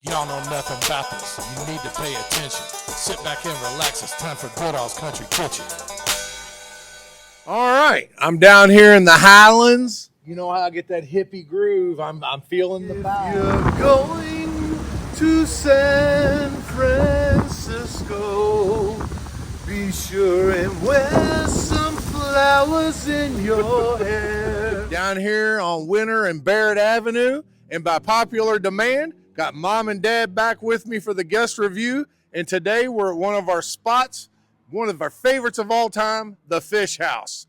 Y'all know nothing about this. You need to pay attention. Sit back and relax. It's time for Goodall's Country Kitchen. All right, I'm down here in the Highlands. You know how I get that hippie groove. I'm feeling the vibe. You're going to San Francisco. Be sure and wear some flowers in your hair. Down here on Winter and Barrett Avenue, and by popular demand, got Mom and Dad back with me for the guest review. And today we're at one of our spots, one of our favorites of all time, the Fish House.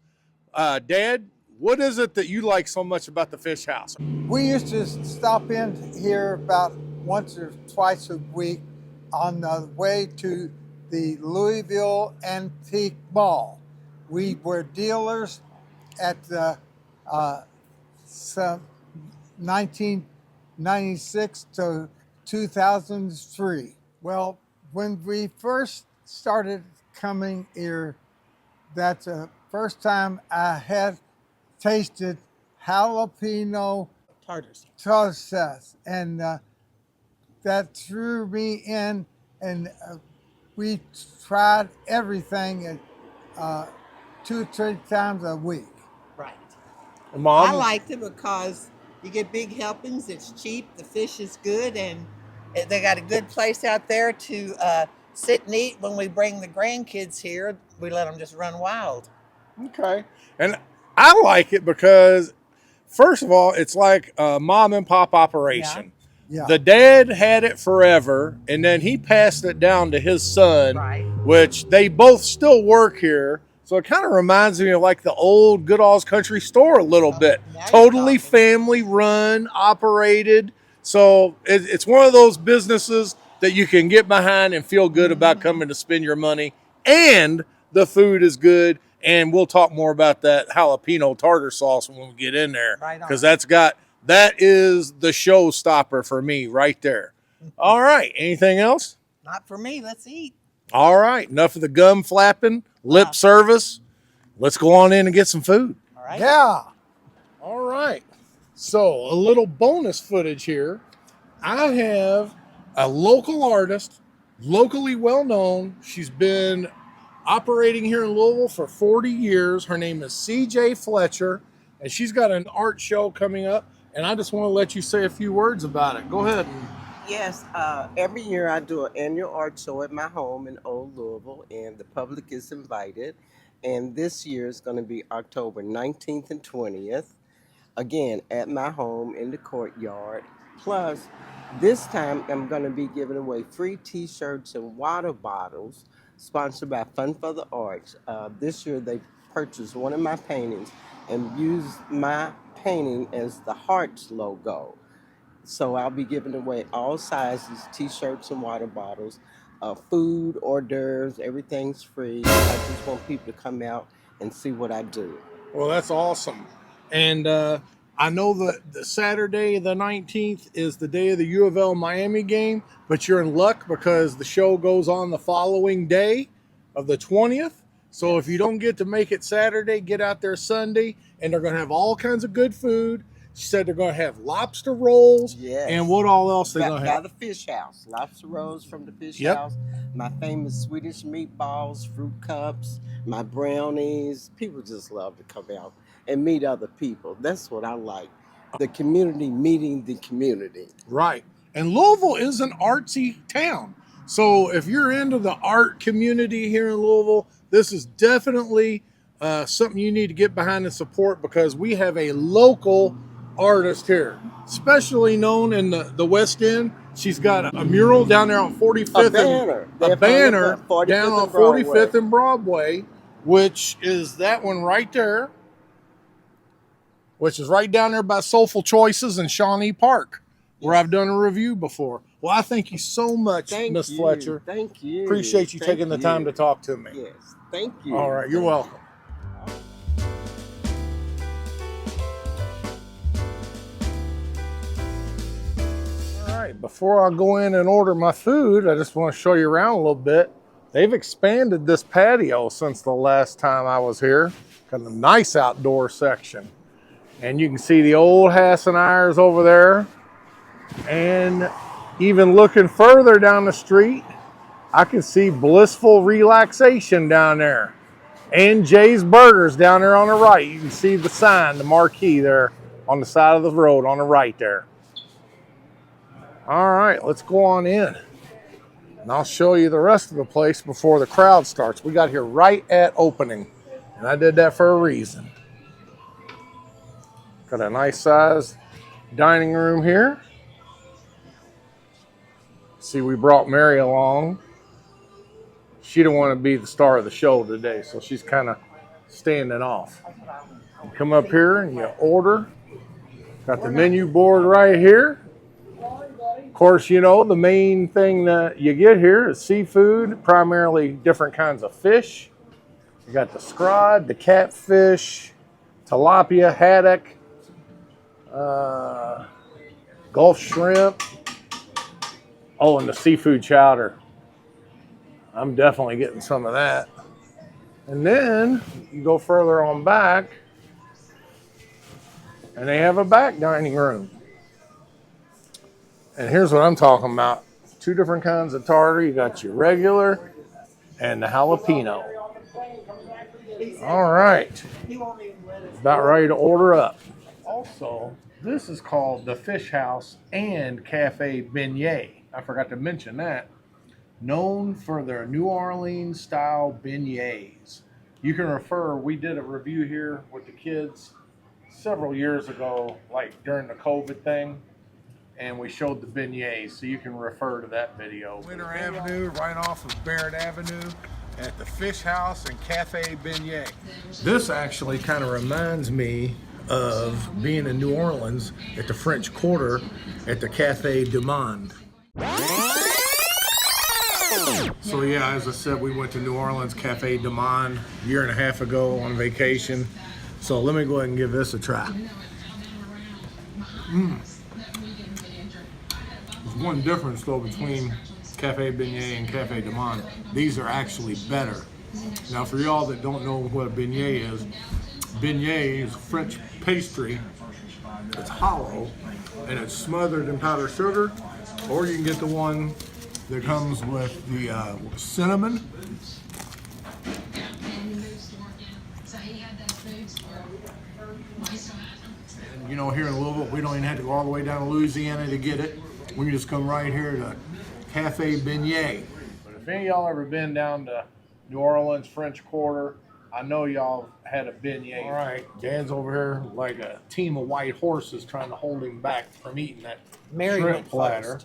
Dad, what is it that you like so much about the Fish House? We used to stop in here about once or twice a week on the way to the Louisville Antique Mall. We were dealers at the 1996 to 2003. Well, when we first started coming here, that's the first time I had tasted jalapeno tartar sauce, and that threw me in, and we tried everything 2 or 3 times a week. Right. Mom? I liked it because you get big helpings, it's cheap, the fish is good, and they got a good place out there to sit and eat. When we bring the grandkids here, we let them just run wild. Okay. And I like it because, first of all, it's like a mom and pop operation. Yeah. The dad had it forever, and then he passed it down to his son, Right. which they both still work here. So it kind of reminds me of like the old Goodall's Country Store a little bit. now you're Totally talking. family run, operated. So it's one of those businesses that you can get behind and feel good about coming to spend your money. And the food is good. And we'll talk more about that jalapeno tartar sauce when we get in there. Right on. Because that is the showstopper for me right there. All right. Anything else? Not for me, let's eat. All right. Enough of the gum flapping, lip service. Let's go on in and get some food. All right. Yeah. All right. So a little bonus footage here. I have a local artist, locally well known. She's been operating here in Louisville for 40 years. Her name is CJ Fletcher, and she's got an art show coming up. And I just want to let you say a few words about it. Go ahead. Yes, every year I do an annual art show at my home in Old Louisville, and the public is invited. And this year is going to be October 19th and 20th, again at my home in the courtyard. Plus, this time I'm going to be giving away free t-shirts and water bottles sponsored by Fun for the Arts. This year they purchased one of my paintings and used my painting as the Hearts logo. So I'll be giving away all sizes, t-shirts and water bottles, food, hors d'oeuvres, everything's free. I just want people to come out and see what I do. Well, that's awesome. And I know that the Saturday, the 19th, is the day of the U of L Miami game, but you're in luck because the show goes on the following day of the 20th. So if you don't get to make it Saturday, get out there Sunday, and they're going to have all kinds of good food. She said they're going to have lobster rolls. Yes. And what all else they're going to By have? the Fish House, lobster rolls from the Fish Yep. House, my famous Swedish meatballs, fruit cups, my brownies. People just love to come out and meet other people. That's what I like. The community meeting the community. Right. And Louisville is an artsy town. So if you're into the art community here in Louisville, this is definitely something you need to get behind and support because we have a local artist here, especially known in the West End. She's got a mural down there on 45th. A banner. A banner 45th down on and Broadway. 45th and Broadway, which is that one right there, which is right down there by Soulful Choices in Shawnee Park, where I've done a review before. Well, I thank you so much, Thank Miss you. Fletcher. Thank you. Appreciate you Thank taking the time to talk to me. Yes. Thank you. All right, you're welcome. All right, before I go in and order my food, I just want to show you around a little bit. They've expanded this patio since the last time I was here. Got a nice outdoor section. And you can see the old Hasseneyers over there. And Even looking further down the street, I can see Blissful Relaxation down there. And Jay's Burgers down there on the right. You can see the sign, the marquee there on the side of the road on the right there. All right, let's go on in. And I'll show you the rest of the place before the crowd starts. We got here right at opening, and I did that for a reason. Got a nice sized dining room here. See, we brought Mary along. She didn't want to be the star of the show today, so she's kind of standing off. You come up here and you order. Got the menu board right here. Of course, you know, the main thing that you get here is seafood, primarily different kinds of fish. You got the scrod, the catfish, tilapia, haddock, Gulf shrimp. Oh, and the seafood chowder. I'm definitely getting some of that. And then you go further on back, and they have a back dining room. And here's what I'm talking about. 2 different kinds of tartar. You got your regular and the jalapeno. All right. About ready to order up. Also, this is called the Fish House and Cafe Beignet. I forgot to mention that. Known for their New Orleans style beignets. You can refer, we did a review here with the kids several years ago, like during the COVID thing, and we showed the beignets, so you can refer to that video. Winter Avenue, right off of Barrett Avenue, at the Fish House and Cafe Beignet. This actually kind of reminds me of being in New Orleans at the French Quarter at the Cafe du Monde. So yeah, as I said, we went to New Orleans Cafe du Monde a year and a half ago on vacation. So let me go ahead and give this a try. There's one difference though between Cafe Beignet and Cafe du Monde. These are actually better. Now for y'all that don't know what a beignet is French pastry. It's hollow and it's smothered in powdered sugar, or you can get the one that comes with the cinnamon. And, you know, here in Louisville, we don't even have to go all the way down to Louisiana to get it. We can just come right here to Cafe Beignet. But if any of y'all ever been down to New Orleans, French Quarter, I know y'all had a beignet. All right, Dad's over here like a team of white horses trying to hold him back from eating that shrimp platter.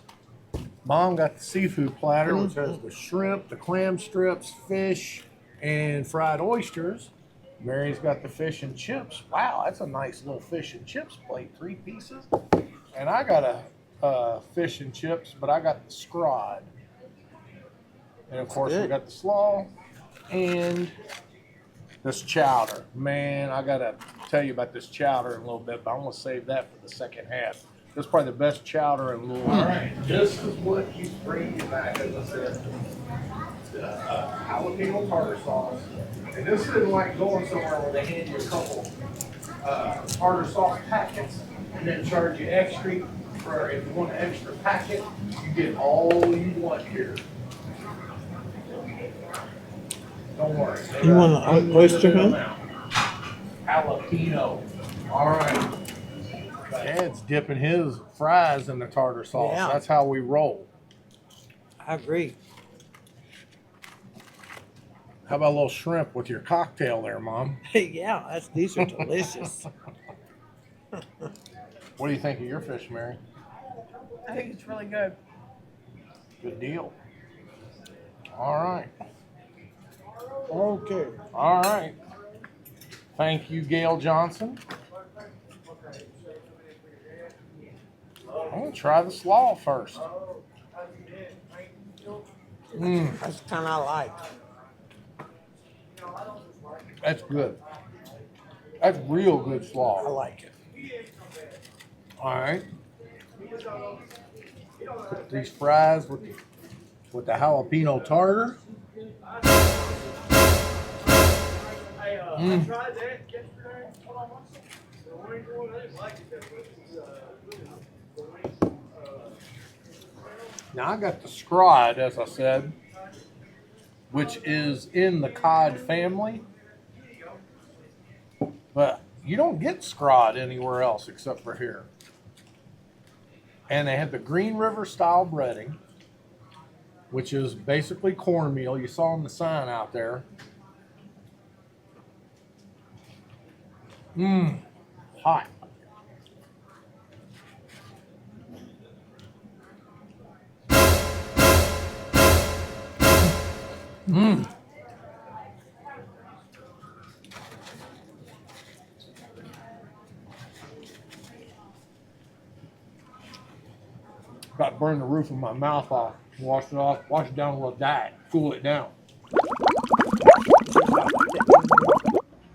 Mom got the seafood platter, which has the shrimp, the clam strips, fish, and fried oysters. Mary's got the fish and chips. Wow, that's a nice little fish and chips plate, 3 pieces. And I got a fish and chips, but I got the scrod. And of course, we got the slaw and this chowder. Man, I gotta tell you about this chowder in a little bit, but I'm gonna save that for the second half. This is probably the best chowder in Louisville. All right, this is what keeps bringing you back, as I said. The jalapeno tartar sauce. And this isn't like going somewhere where they hand you a couple tartar sauce packets and then charge you extra for if you want an extra packet. You get all you want here. Don't worry. You want an oyster, huh? Jalapeno. All right. Dad's dipping his fries in the tartar sauce. Yeah. That's how we roll. I agree. How about a little shrimp with your cocktail there, Mom? Yeah, these are delicious. What do you think of your fish, Mary? I think it's really good. Good deal. All right. Okay. All right. Thank you, Gail Johnson. I'm going to try the slaw first. That's kind of like. That's good. That's real good I slaw. like it. All right. Put these fries with the jalapeno tartar. Now I got the scrod, as I said, which is in the cod family, but you don't get scrod anywhere else except for here. And they have the Green River style breading, which is basically cornmeal. You saw on the sign out there. Mmm, hot. Mmm. About to burn the roof of my mouth off. Wash it off. Wash it down with a diet. Cool it down.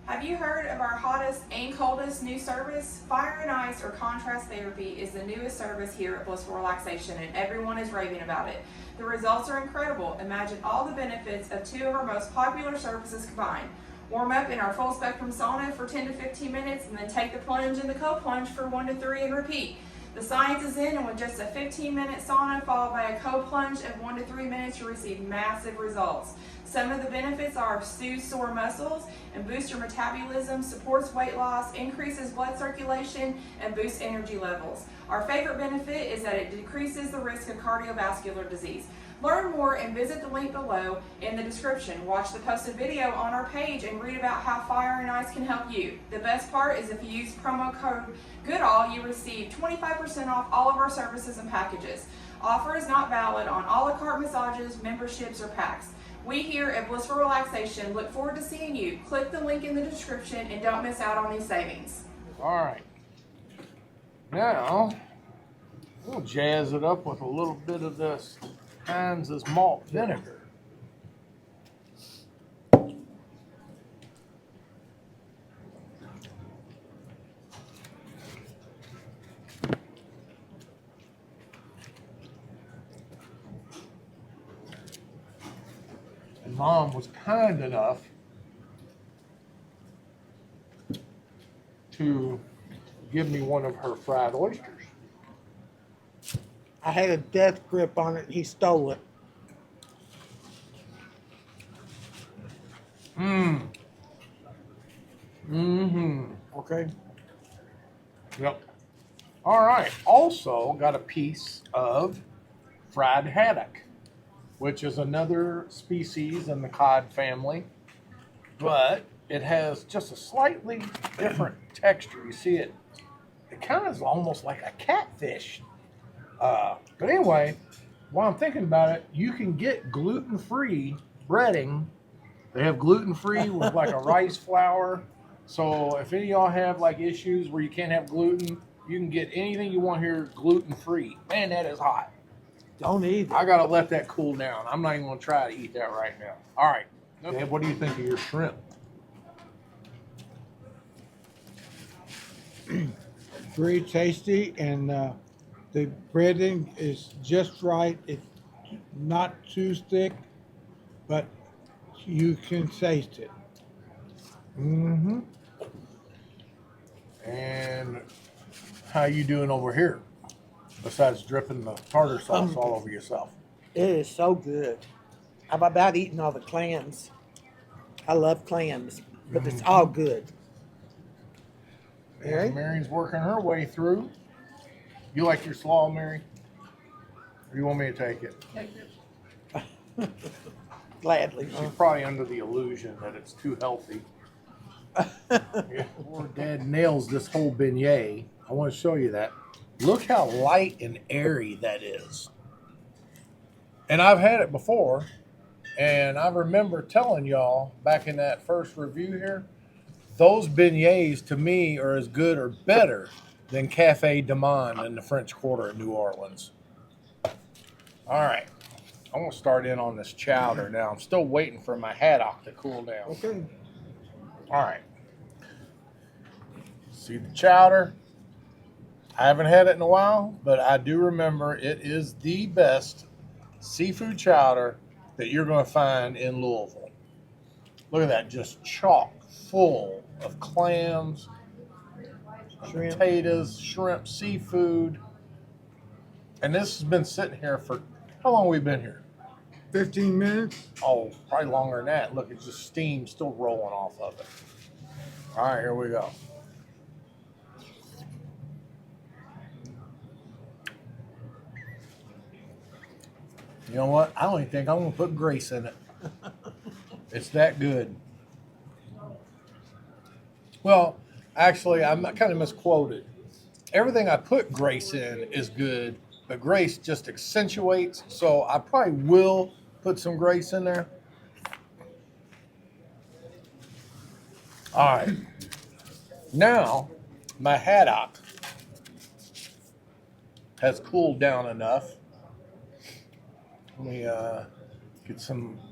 Have you heard of our hottest and coldest new service? Fire and Ice or Contrast Therapy is the newest service here at Blissful Relaxation, and everyone is raving about it. The results are incredible. Imagine all the benefits of two of our most popular services combined. Warm up in our full spectrum sauna for 10 to 15 minutes, and then take the plunge in the cold plunge for 1 to 3 and repeat. The science is in, and with just a 15-minute sauna followed by a cold plunge of 1 to 3 minutes, you'll receive massive results. Some of the benefits are soothe sore muscles and boost your metabolism, supports weight loss, increases blood circulation, and boosts energy levels. Our favorite benefit is that it decreases the risk of cardiovascular disease. Learn more and visit the link below in the description. Watch the posted video on our page and read about how Fire and Ice can help you. The best part is if you use promo code GOODALL, you receive 25% off all of our services and packages. Offer is not valid on a la carte massages, memberships, or packs. We here at Blissful Relaxation look forward to seeing you. Click the link in the description and don't miss out on these savings. All right. Now, we'll jazz it up with a little bit of this Highlands malt vinegar. And Mom was kind enough to give me one of her fried oysters. I had a death grip on it and he stole it. Mmm. Mm-hmm. Okay. Yep. All right. Also got a piece of fried haddock, which is another species in the cod family, but it has just a slightly different texture. You see it kind of is almost like a catfish. But anyway, while I'm thinking about it, you can get gluten-free breading. They have gluten-free with like a rice flour. So if any of y'all have like issues where you can't have gluten, you can get anything you want here gluten-free. Man, that is hot. Don't eat it. I gotta let that cool down. I'm not even gonna try to eat that right now. All right. Dave, what do you think of your shrimp? Very tasty, and the breading is just right. It's not too thick, but you can taste it. Mm-hmm. And how you doing over here? Besides dripping the tartar sauce all over yourself. It is so good. I'm about eating all the clams. I love clams, but it's all good. Mary? And Mary's working her way through. You like your slaw, Mary? Or you want me to take it? Gladly. She's probably under the illusion that it's too healthy. Yeah, poor Dad nails this whole beignet. I want to show you that. Look how light and airy that is. And I've had it before, and I remember telling y'all back in that first review here, those beignets to me are as good or better than Cafe de Monde in the French Quarter in New Orleans. All right, I'm gonna start in on this chowder now. I'm still waiting for my haddock to cool down. Okay. All right. See the chowder? I haven't had it in a while, but I do remember it is the best seafood chowder that you're going to find in Louisville. Look at that, just chock full of clams, potatoes, shrimp, seafood. And this has been sitting here for How long have we been here? 15 minutes. Oh, probably longer than that. Look, it's just steam still rolling off of it. All right, here we go. You know what? I don't even think I'm going to put Grace in it. It's that good. Well, actually, I'm kind of misquoted. Everything I put Grace in is good, but Grace just accentuates. So I probably will put some Grace in there. All right. Now, my haddock has cooled down enough. Let me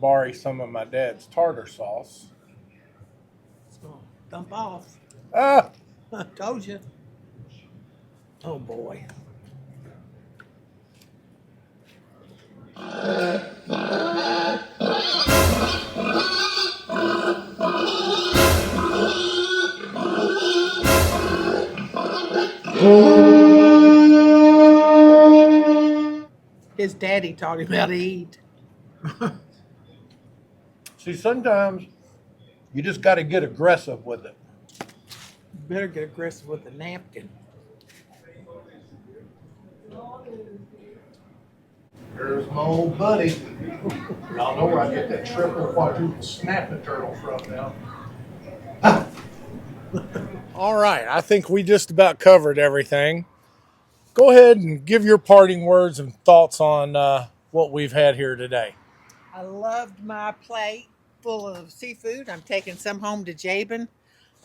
borrow some of my dad's tartar sauce. It's gonna dump off. Ah, I told you. Oh boy. His daddy taught him how to eat. see, sometimes you just got to get aggressive with it. Better get aggressive with a napkin. There's my old buddy. Y'all know where I get that triple quadruple snapping turtle from now. All right, I think we just about covered everything. Go ahead and give your parting words and thoughts on what we've had here today. I loved my plate full of seafood. I'm taking some home to Jabin.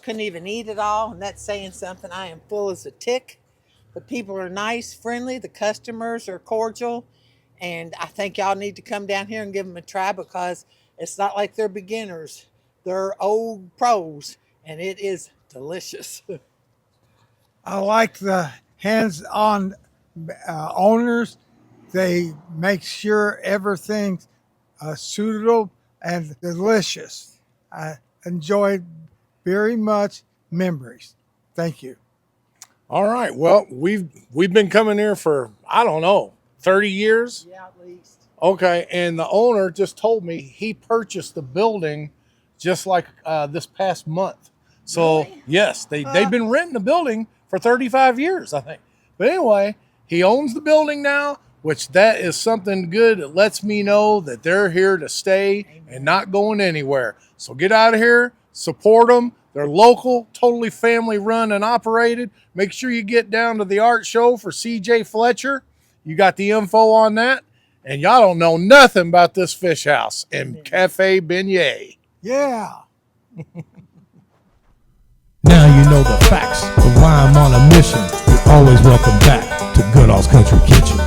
Couldn't even eat it all, and that's saying something. I am full as a tick. The people are nice, friendly. The customers are cordial. And I think y'all need to come down here and give them a try because it's not like they're beginners. They're old pros, and it is delicious. I like the hands-on owners. They make sure everything's suitable and delicious. I enjoyed very much memories. Thank you. All right, well, we've been coming here for, I don't know, 30 years? Yeah, at least. Okay, and the owner just told me he purchased the building just like this past month. So, Really? yes, they've been renting the building for 35 years, I think. But anyway, he owns the building now, which that is something good. It lets me know that they're here to stay and not going anywhere. So get out of here, support them. They're local, totally family run and operated. Make sure you get down to the art show for CJ Fletcher. You got the info on that. And y'all don't know nothing about this fish house and Cafe Beignet. Yeah. Now you know the facts of why I'm on a mission. You're always welcome back to Goodall's Country Kitchen.